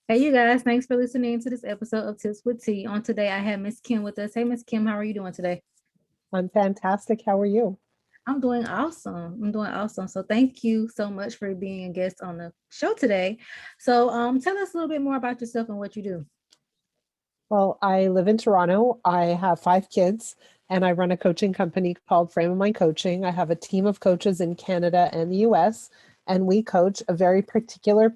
Hey, you guys, thanks for listening to this episode of Tips with T. On today, I have Miss Kim with us. Hey, Miss Kim, how are you doing today? I'm fantastic. How are you? I'm doing awesome. I'm doing awesome. So, thank you so much for being a guest on the show today. So, tell us a little bit more about yourself and what you do. Well, I live in Toronto. I have 5 kids and I run a coaching company called Frame of Mind Coaching. I have a team of coaches in Canada and the US, and we coach a very particular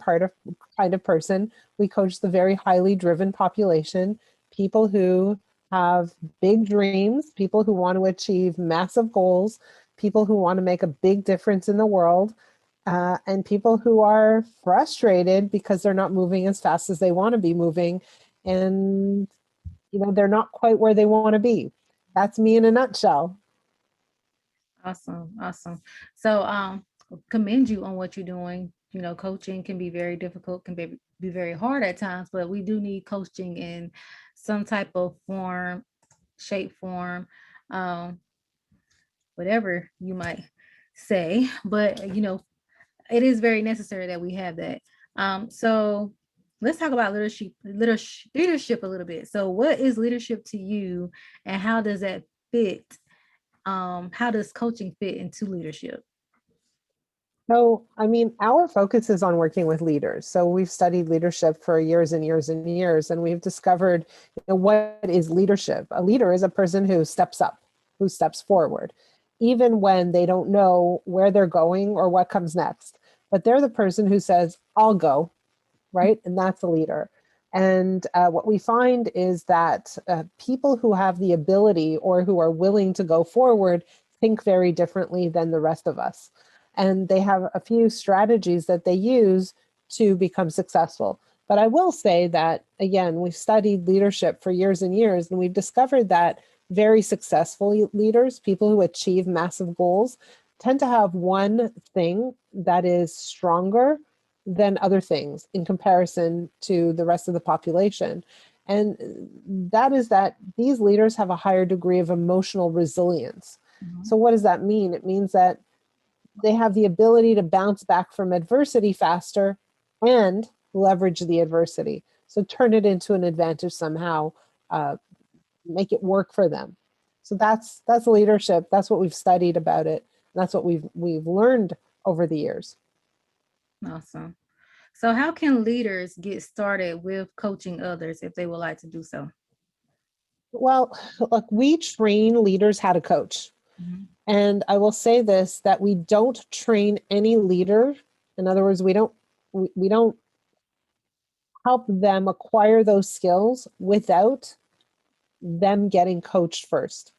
kind of person. We coach the very highly driven population, people who have big dreams, people who want to achieve massive goals, people who want to make a big difference in the world. And people who are frustrated because they're not moving as fast as they want to be moving, and they're not quite where they want to be. That's me in a nutshell. Awesome. Awesome. So, commend you on what you're doing. You know, coaching can be very difficult, be very hard at times, but we do need coaching in some type of form, shape, form, um, whatever you might say. But, it is very necessary that we have that. So let's talk about leadership a little bit. So what is leadership to you, and how does that fit? How does coaching fit into leadership? So, I mean, our focus is on working with leaders. So, we've studied leadership for years and years and years, and we've discovered what is leadership. A leader is a person who steps up, who steps forward, even when they don't know where they're going or what comes next. But they're the person who says, I'll go, right? And that's a leader. And what we find is that people who have the ability or who are willing to go forward think very differently than the rest of us. And they have a few strategies that they use to become successful. But I will say that, again, we've studied leadership for years and years, and we've discovered that very successful leaders, people who achieve massive goals, tend to have one thing that is stronger than other things in comparison to the rest of the population. And that is that these leaders have a higher degree of emotional resilience. Mhm. So, what does that mean? It means that they have the ability to bounce back from adversity faster and leverage the adversity. So, turn it into an advantage somehow, uh, make it work for them. So that's leadership. That's what we've studied about it. And that's what we've learned over the years. Awesome. So how can leaders get started with coaching others if they would like to do so? Well, look, we train leaders how to coach. Mhm. And I will say this, that we don't train any leader. In other words, we don't help them acquire those skills without them getting coached first.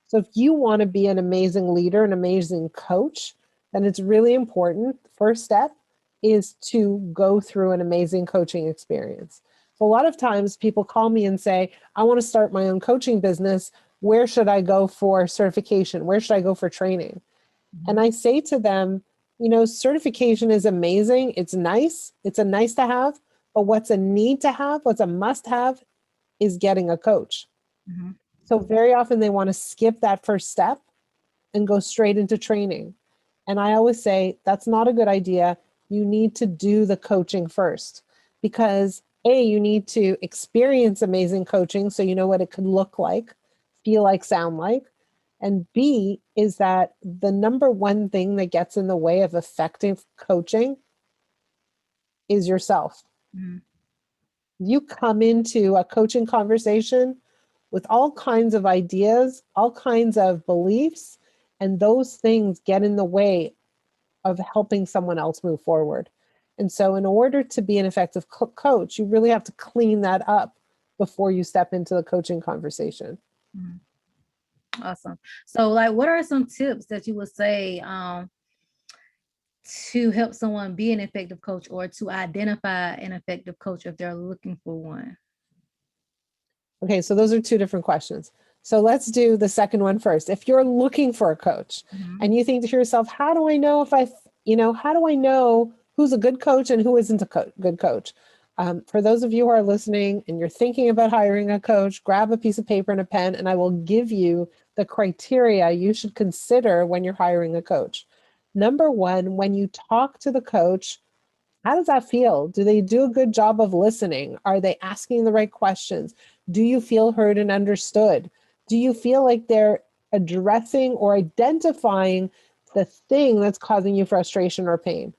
So if you want to be an amazing leader, an amazing coach, then it's really important. The first step is to go through an amazing coaching experience. So a lot of times people call me and say, I want to start my own coaching business. Where should I go for certification? Where should I go for training? And Mhm. I say to them, certification is amazing. It's nice. It's a nice to have. But what's a need to have, what's a must have, is getting a coach. Mhm. So very often they want to skip that first step and go straight into training. And I always say that's not a good idea. You need to do the coaching first because A, you need to experience amazing coaching so you know what it could look like, feel like, sound like. And B is that the number one thing that gets in the way of effective coaching is yourself. Mhm. You come into a coaching conversation with all kinds of ideas, all kinds of beliefs, and those things get in the way of helping someone else move forward. And so, in order to be an effective coach, you really have to clean that up before you step into the coaching conversation. Mhm. Awesome. So, like, what are some tips that you would say to help someone be an effective coach, or to identify an effective coach if they're looking for one? Okay, so those are two different questions. So let's do the second one first. If you're looking for a coach Mhm. and you think to yourself, how do I know if how do I know who's a good coach and who isn't a good coach? For those of you who are listening and you're thinking about hiring a coach, grab a piece of paper and a pen, and I will give you the criteria you should consider when you're hiring a coach. Number one, when you talk to the coach, How does that feel? Do they do a good job of listening? Are they asking the right questions? Do you feel heard and understood? Do you feel like they're addressing or identifying the thing that's causing you frustration or pain?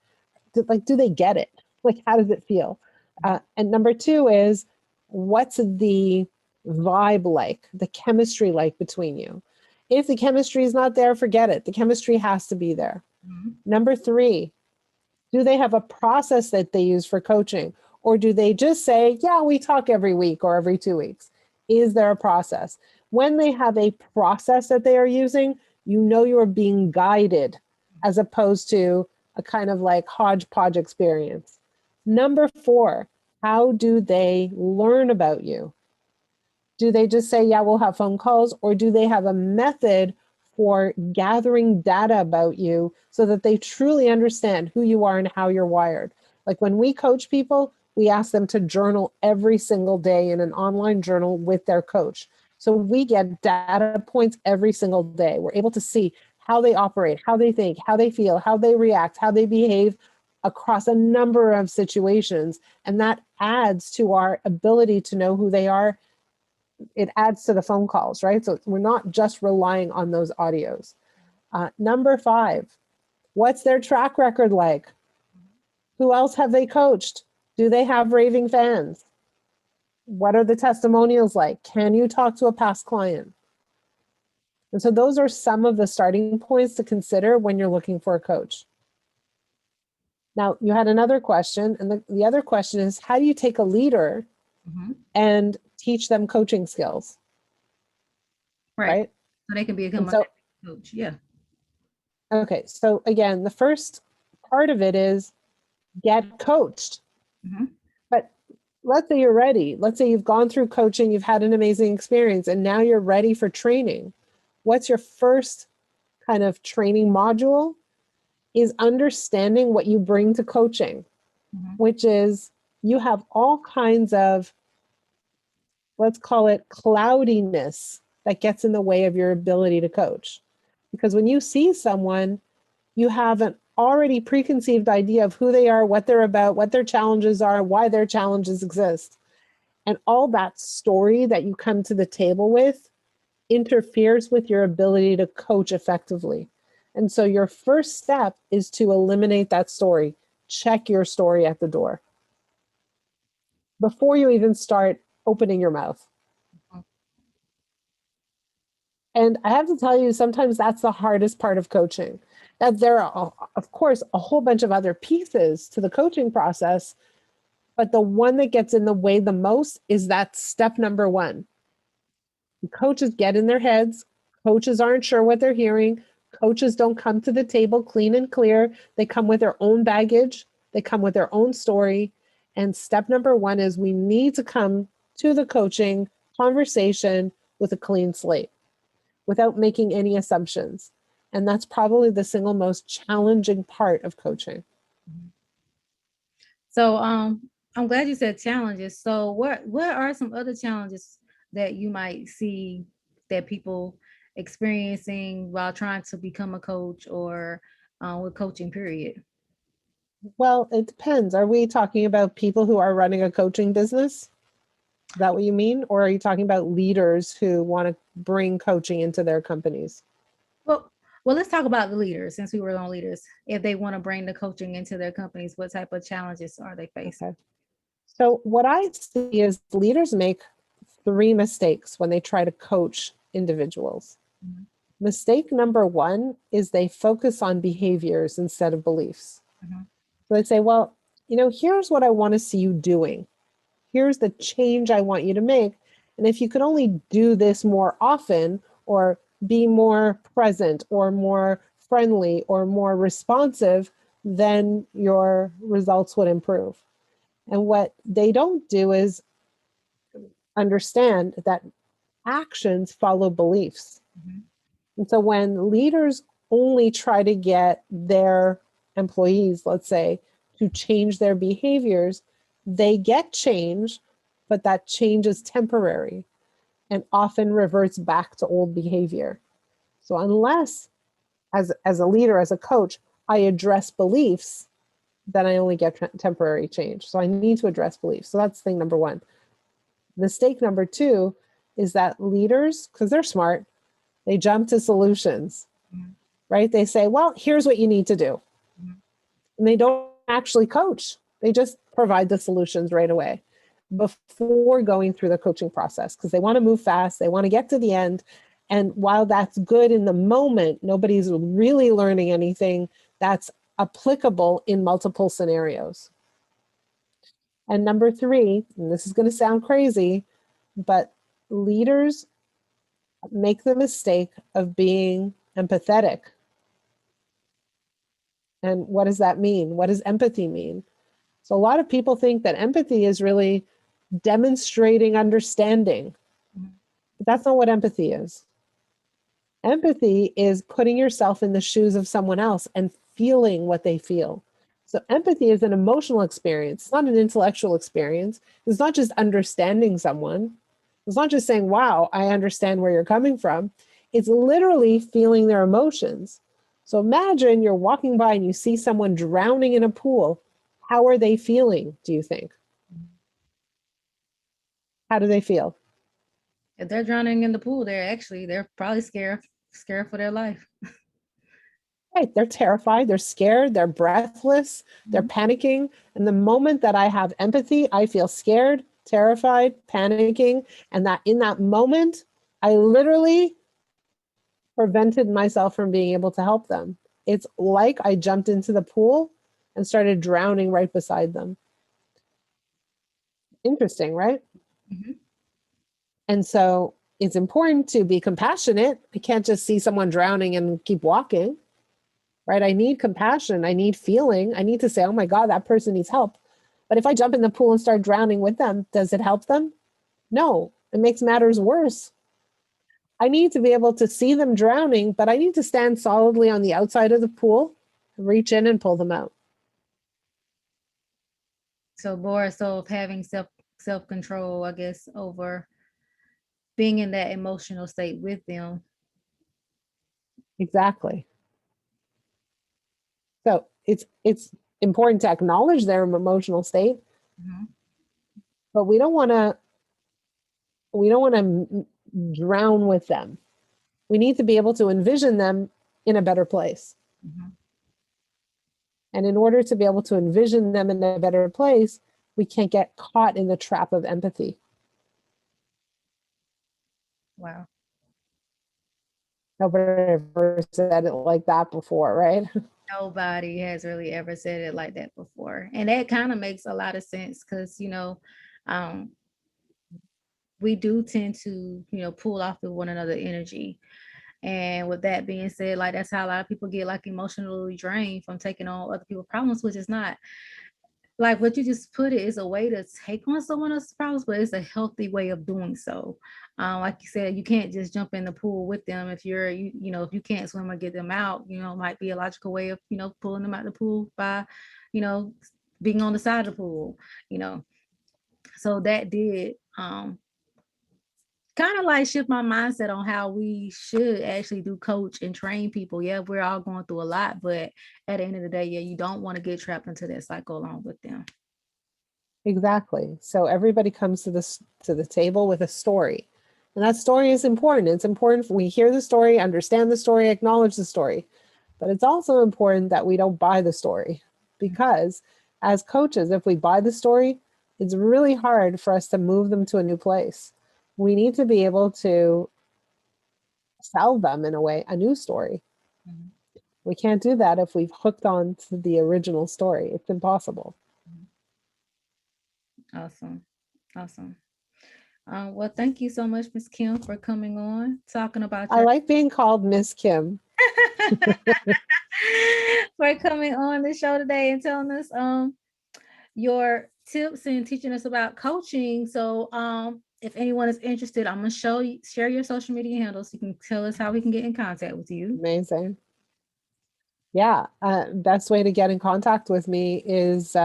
Do they get it? Like, how does it feel? And number two is, what's the vibe like, the chemistry like between you? If the chemistry is not there, forget it. The chemistry has to be there. Mhm. Number three, do they have a process that they use for coaching? Or do they just say, yeah, we talk every week or every 2 weeks? Is there a process? When they have a process that they are using, you know you are being guided as opposed to a kind of like hodgepodge experience. Number four, how do they learn about you? Do they just say, yeah, we'll have phone calls? Or do they have a method for gathering data about you so that they truly understand who you are and how you're wired? Like when we coach people, we ask them to journal every single day in an online journal with their coach. So we get data points every single day. We're able to see how they operate, how they think, how they feel, how they react, how they behave across a number of situations. And that adds to our ability to know who they are. It adds to the phone calls, right? So we're not just relying on those audios. Number five, what's their track record like? Who else have they coached? Do they have raving fans? What are the testimonials like? Can you talk to a past client? And so those are some of the starting points to consider when you're looking for a coach. Now, you had another question, and the other question is, how do you take a leader Mhm. and teach them coaching skills, Right. right? So they can become And a so, coach. Yeah. okay, so again, the first part of it is get coached. Mhm. But let's say you're ready. Let's say you've gone through coaching, you've had an amazing experience, and now you're ready for training. What's your first kind of training module? Is understanding what you bring to coaching, Mhm. which is you have all kinds of, let's call it cloudiness that gets in the way of your ability to coach. Because when you see someone, you have an already preconceived idea of who they are, what they're about, what their challenges are, why their challenges exist. And all that story that you come to the table with interferes with your ability to coach effectively. And so your first step is to eliminate that story. Check your story at the door before you even start opening your mouth. Mhm. And I have to tell you, sometimes that's the hardest part of coaching. That there are, of course, a whole bunch of other pieces to the coaching process, but the one that gets in the way the most is that step number one. Coaches get in their heads. Coaches aren't sure what they're hearing. Coaches don't come to the table clean and clear. They come with their own baggage. They come with their own story. And step number one is we need to come to the coaching conversation with a clean slate without making any assumptions. And that's probably the single most challenging part of coaching. Mhm. So I'm glad you said challenges. So what are some other challenges that you might see that people experiencing while trying to become a coach or with coaching period? Well, it depends. Are we talking about people who are running a coaching business? Is that what you mean? Or are you talking about leaders who want to bring coaching into their companies? Well, well, let's talk about the leaders since we were on leaders. If they want to bring the coaching into their companies, what type of challenges are they facing? Okay. So, what I see is leaders make three mistakes when they try to coach individuals. Mhm. Mistake number one is they focus on behaviors instead of beliefs. Mhm. So they say, well, here's what I want to see you doing. Here's the change I want you to make. And if you could only do this more often, or be more present, or more friendly, or more responsive, then your results would improve. And what they don't do is understand that actions follow beliefs. Mhm. And so when leaders only try to get their employees, let's say, to change their behaviors, they get change, but that change is temporary and often reverts back to old behavior. So unless as a leader, as a coach, I address beliefs, then I only get temporary change. So I need to address beliefs. So that's thing number one. Mistake number two is that leaders, because they're smart, they jump to solutions, Mhm. right? They say, well, here's what you need to do. Mhm. And they don't actually coach. They just provide the solutions right away before going through the coaching process because they want to move fast. They want to get to the end. And while that's good in the moment, nobody's really learning anything that's applicable in multiple scenarios. And number three, and this is going to sound crazy, but leaders make the mistake of being empathetic. And what does that mean? What does empathy mean? So a lot of people think that empathy is really demonstrating understanding, Mhm. but that's not what empathy is. Empathy is putting yourself in the shoes of someone else and feeling what they feel. So empathy is an emotional experience. It's not an intellectual experience. It's not just understanding someone. It's not just saying, wow, I understand where you're coming from. It's literally feeling their emotions. So imagine you're walking by and you see someone drowning in a pool. How are they feeling, do you think? How do they feel? If they're drowning in the pool, they're probably scared for their life. Right, they're terrified, they're scared, they're breathless, they're Mhm. panicking. And the moment that I have empathy, I feel scared, terrified, panicking. And that in that moment, I literally prevented myself from being able to help them. It's like I jumped into the pool and started drowning right beside them. Interesting, right? Mhm. And so it's important to be compassionate. I can't just see someone drowning and keep walking, right? I need compassion. I need feeling. I need to say, oh my God, that person needs help. But if I jump in the pool and start drowning with them, does it help them? No, it makes matters worse. I need to be able to see them drowning, but I need to stand solidly on the outside of the pool, reach in and pull them out. So more so of having self control, I guess, over being in that emotional state with them. Exactly. So it's important to acknowledge their emotional state, Mhm. but we don't want to drown with them. We need to be able to envision them in a better place. Mhm. And in order to be able to envision them in a better place, we can't get caught in the trap of empathy. Wow. Nobody ever said it like that before, right? Nobody has really ever said it like that before. And that kind of makes a lot of sense because, um, we do tend to, pull off of one another energy. And with that being said, like that's how a lot of people get like emotionally drained from taking on other people's problems, which is not like what you just put it is a way to take on someone else's problems, but it's a healthy way of doing so. Like you said, you can't just jump in the pool with them if if you can't swim or get them out. Might be a logical way of pulling them out the pool by, you know, being on the side of the pool. You know, so that did kind of like shift my mindset on how we should actually do coach and train people. Yeah, we're all going through a lot, but at the end of the day, yeah, you don't want to get trapped into that cycle along with them. Exactly. So everybody comes to the table with a story. And that story is important. It's important we hear the story, understand the story, acknowledge the story. But it's also important that we don't buy the story because as coaches, if we buy the story, it's really hard for us to move them to a new place. We need to be able to sell them in a way, a new story. Mhm. We can't do that if we've hooked on to the original story. It's impossible. Awesome. Awesome. Well, thank you so much, Miss Kim, for coming on, talking about I your like being called Miss Kim. for coming on the show today and telling us your tips and teaching us about coaching. So if anyone is interested, I'm gonna share your social media handles. So you can tell us how we can get in contact with you. Amazing. Yeah. Best way to get in contact with me is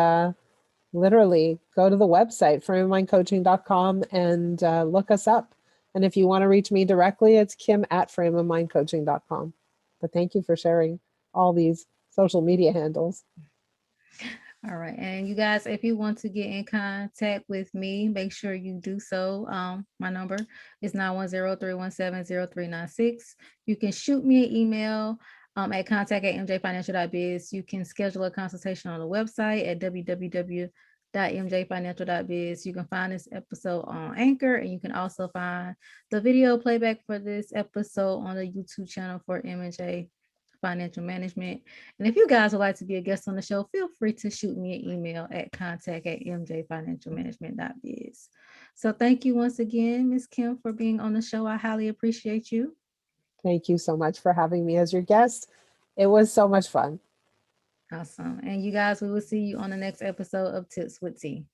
literally go to the website, frameofmindcoaching.com, and look us up. And if you want to reach me directly, it's kim@frameofmindcoaching.com. But thank you for sharing all these social media handles. All right. And you guys, if you want to get in contact with me, make sure you do so. My number is 910-317-0396. You can shoot me an email at contact@mjfinancial.biz. You can schedule a consultation on the website at www.mjfinancial.biz. You can find this episode on Anchor, and you can also find the video playback for this episode on the YouTube channel for M&J Financial Management. And if you guys would like to be a guest on the show, feel free to shoot me an email at contact@mjfinancialmanagement.biz. So thank you once again, Miss Kim, for being on the show. I highly appreciate you. Thank you so much for having me as your guest. It was so much fun. Awesome. And you guys, we will see you on the next episode of Tips with T.